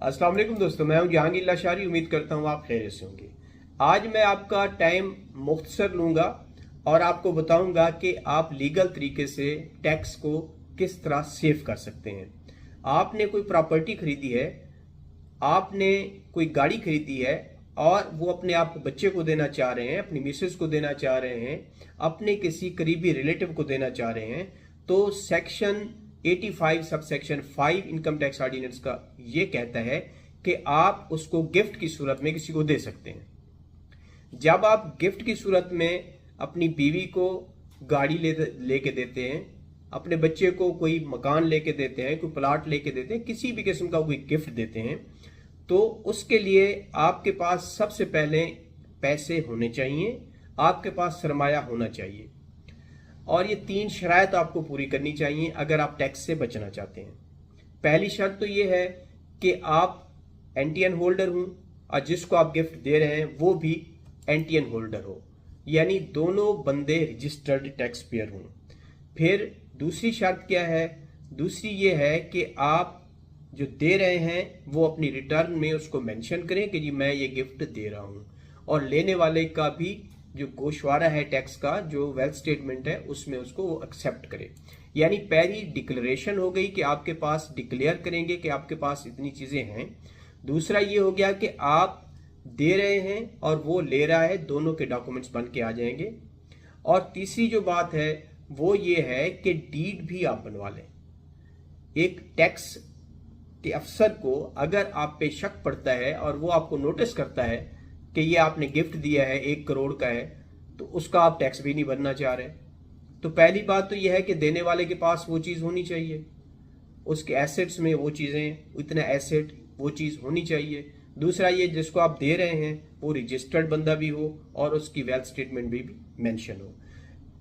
अस्सलाम वालेकुम दोस्तों, मैं हूं जहांगीर लाशारी। उम्मीद करता हूं आप खैरियत से होंगे। आज मैं आपका टाइम मुख्तसर लूंगा और आपको बताऊंगा कि आप लीगल तरीके से टैक्स को किस तरह सेव कर सकते हैं। आपने कोई प्रॉपर्टी खरीदी है, आपने कोई गाड़ी खरीदी है और वो अपने आप बच्चे को देना चाह रहे हैं, अपनी मिसेस को देना चाह रहे हैं, अपने किसी करीबी रिलेटिव को देना चाह रहे हैं, तो section 85 sub section 5 income tax ordinance का ये कहता है कि आप उसको गिफ्ट की सूरत में किसी को दे सकते हैं। जब आप गिफ्ट की सूरत में अपनी बीवी को गाड़ी लेके देते हैं, अपने बच्चे को कोई मकान लेके देते हैं, कोई प्लाट लेके देते हैं, किसी भी किस्म का कोई गिफ्ट देते हैं, तो उसके लिए आपके पास सबसे पहले पैसे होने चाहिए, आपके पास सरमाया होना चाहिए और ये 3 शराइत आपको पूरी करनी चाहिए अगर आप टैक्स से बचना चाहते हैं। पहली शर्त तो ये है कि आप एनटीएन होल्डर हों और जिसको आप गिफ्ट दे रहे हैं वो भी एनटीएन होल्डर हो, यानी दोनों बंदे रजिस्टर्ड टैक्स पेयर हों। फिर दूसरी शर्त क्या है? दूसरी ये है कि आप जो दे रहे हैं वो अपनी रिटर्न में उसको मेंशन करें कि जी मैं ये गिफ्ट दे रहा हूं, और लेने वाले का भी जो गोशवारा है टैक्स का, जो वेल्थ स्टेटमेंट है, उसमें उसको वो एक्सेप्ट करे। यानी पहली डिक्लेरेशन हो गई कि आपके पास डिक्लेयर करेंगे कि आपके पास इतनी चीजें हैं। दूसरा ये हो गया कि आप दे रहे हैं और वो ले रहा है, दोनों के डॉक्यूमेंट्स बन के आ जाएंगे। और तीसरी जो बात है वो ये है कि डीड भी आप बनवा लें। एक टैक्स के अफसर को अगर आप पे शक पड़ता है और वो आपको नोटिस करता है कि ये आपने गिफ्ट दिया है 1 करोड़ का है, तो उसका आप टैक्स भी नहीं भरना चाह रहे, तो पहली बात तो यह है कि देने वाले के पास वो चीज़ होनी चाहिए, उसके एसेट्स में वो चीज़ें, इतना एसेट, वो चीज़ होनी चाहिए। दूसरा ये जिसको आप दे रहे हैं वो रजिस्टर्ड बंदा भी हो और उसकी वेल्थ स्टेटमेंट भी मेंशन हो।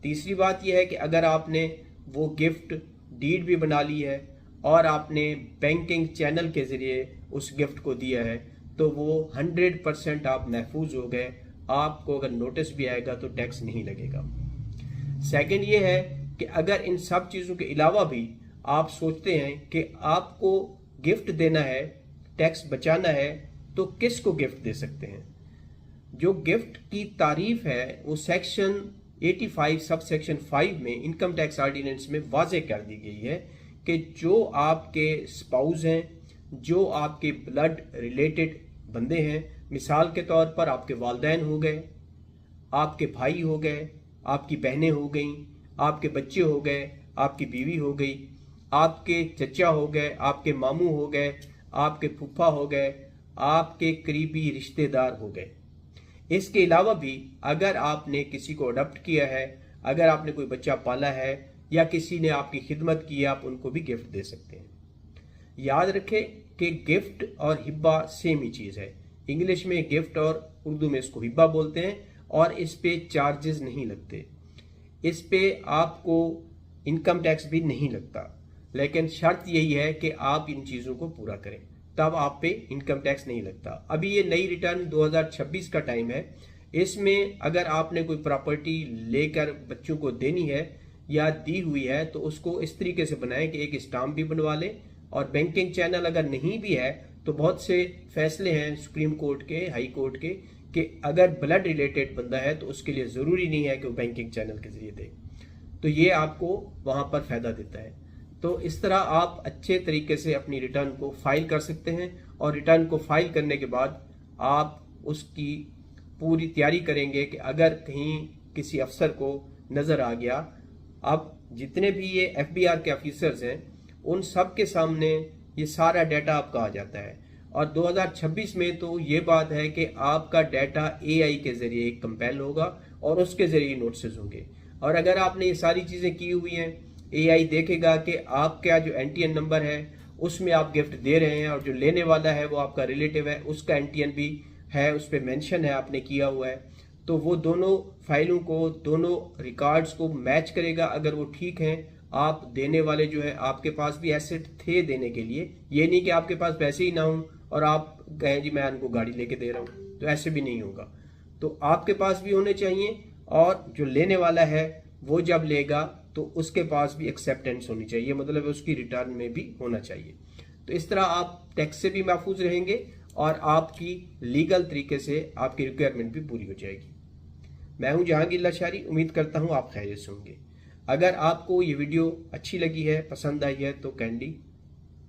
तीसरी बात यह है कि अगर आपने वो गिफ्ट डीड भी बना ली है और आपने बैंकिंग चैनल के ज़रिए उस गिफ्ट को दिया है, तो वो 100% आप महफूज हो गए। आपको अगर नोटिस भी आएगा तो टैक्स नहीं लगेगा। सेकंड ये है कि अगर इन सब चीज़ों के अलावा भी आप सोचते हैं कि आपको गिफ्ट देना है, टैक्स बचाना है, तो किस को गिफ्ट दे सकते हैं? जो गिफ्ट की तारीफ है वो सेक्शन 85 सब सेक्शन 5 में इनकम टैक्स ऑर्डिनेंस में वाजे कर दी गई है कि जो आपके स्पाउस हैं, जो आपके ब्लड रिलेटेड बंदे हैं, मिसाल के तौर पर आपके वालिदैन हो गए, आपके भाई हो गए, आपकी बहनें हो गई, आपके बच्चे हो गए, आपकी बीवी हो गई, आपके चचा हो गए, आपके मामू हो गए, आपके फूफा हो गए, आपके करीबी रिश्तेदार हो गए। इसके अलावा भी अगर आपने किसी को अडॉप्ट किया है, अगर आपने कोई बच्चा पाला है या किसी ने आपकी खिदमत की है, आप उनको भी गिफ्ट दे सकते हैं। याद रखें कि गिफ्ट और हिब्बा सेम ही चीज़ है। इंग्लिश में गिफ्ट और उर्दू में इसको हिब्बा बोलते हैं और इस पे चार्जेस नहीं लगते, इस पे आपको इनकम टैक्स भी नहीं लगता, लेकिन शर्त यही है कि आप इन चीज़ों को पूरा करें, तब आप पे इनकम टैक्स नहीं लगता। अभी ये नई रिटर्न 2026 का टाइम है, इसमें अगर आपने कोई प्रॉपर्टी लेकर बच्चों को देनी है या दी हुई है तो उसको इस तरीके से बनाएं कि एक स्टाम्प भी बनवा लें। और बैंकिंग चैनल अगर नहीं भी है तो बहुत से फैसले हैं सुप्रीम कोर्ट के, हाई कोर्ट के, कि अगर ब्लड रिलेटेड बंदा है तो उसके लिए ज़रूरी नहीं है कि वो बैंकिंग चैनल के जरिए दे, तो ये आपको वहाँ पर फ़ायदा देता है। तो इस तरह आप अच्छे तरीके से अपनी रिटर्न को फाइल कर सकते हैं और रिटर्न को फाइल करने के बाद आप उसकी पूरी तैयारी करेंगे कि अगर कहीं किसी अफसर को नज़र आ गया, अब जितने भी ये एफबीआर के ऑफिसर्स हैं उन सब के सामने ये सारा डाटा आपका आ जाता है। और 2026 में तो ये बात है कि आपका डाटा एआई के जरिए कंपेल होगा और उसके जरिए नोटिस होंगे। और अगर आपने ये सारी चीज़ें की हुई हैं, एआई देखेगा कि आपका जो एनटीएन नंबर है उसमें आप गिफ्ट दे रहे हैं और जो लेने वाला है वो आपका रिलेटिव है, उसका एनटीएन भी है, उस पर मेंशन है, आपने किया हुआ है, तो वो दोनों फाइलों को, दोनों रिकॉर्ड्स को मैच करेगा। अगर वो ठीक हैं, आप देने वाले जो है आपके पास भी एसेट थे देने के लिए, ये नहीं कि आपके पास पैसे ही ना हो और आप कहें जी मैं उनको गाड़ी लेके दे रहा हूँ, तो ऐसे भी नहीं होगा। तो आपके पास भी होने चाहिए और जो लेने वाला है वो जब लेगा तो उसके पास भी एक्सेप्टेंस होनी चाहिए, मतलब उसकी रिटर्न में भी होना चाहिए। तो इस तरह आप टैक्स से भी महफूज रहेंगे और आपकी लीगल तरीके से आपकी रिक्वायरमेंट भी पूरी हो जाएगी। मैं हूं जहांगीर लाशारी, उम्मीद करता हूं आप खैरियत से होंगे। अगर आपको ये वीडियो अच्छी लगी है, पसंद आई है, तो कैंडी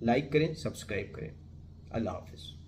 लाइक करें, सब्सक्राइब करें। अल्लाह हाफिज़।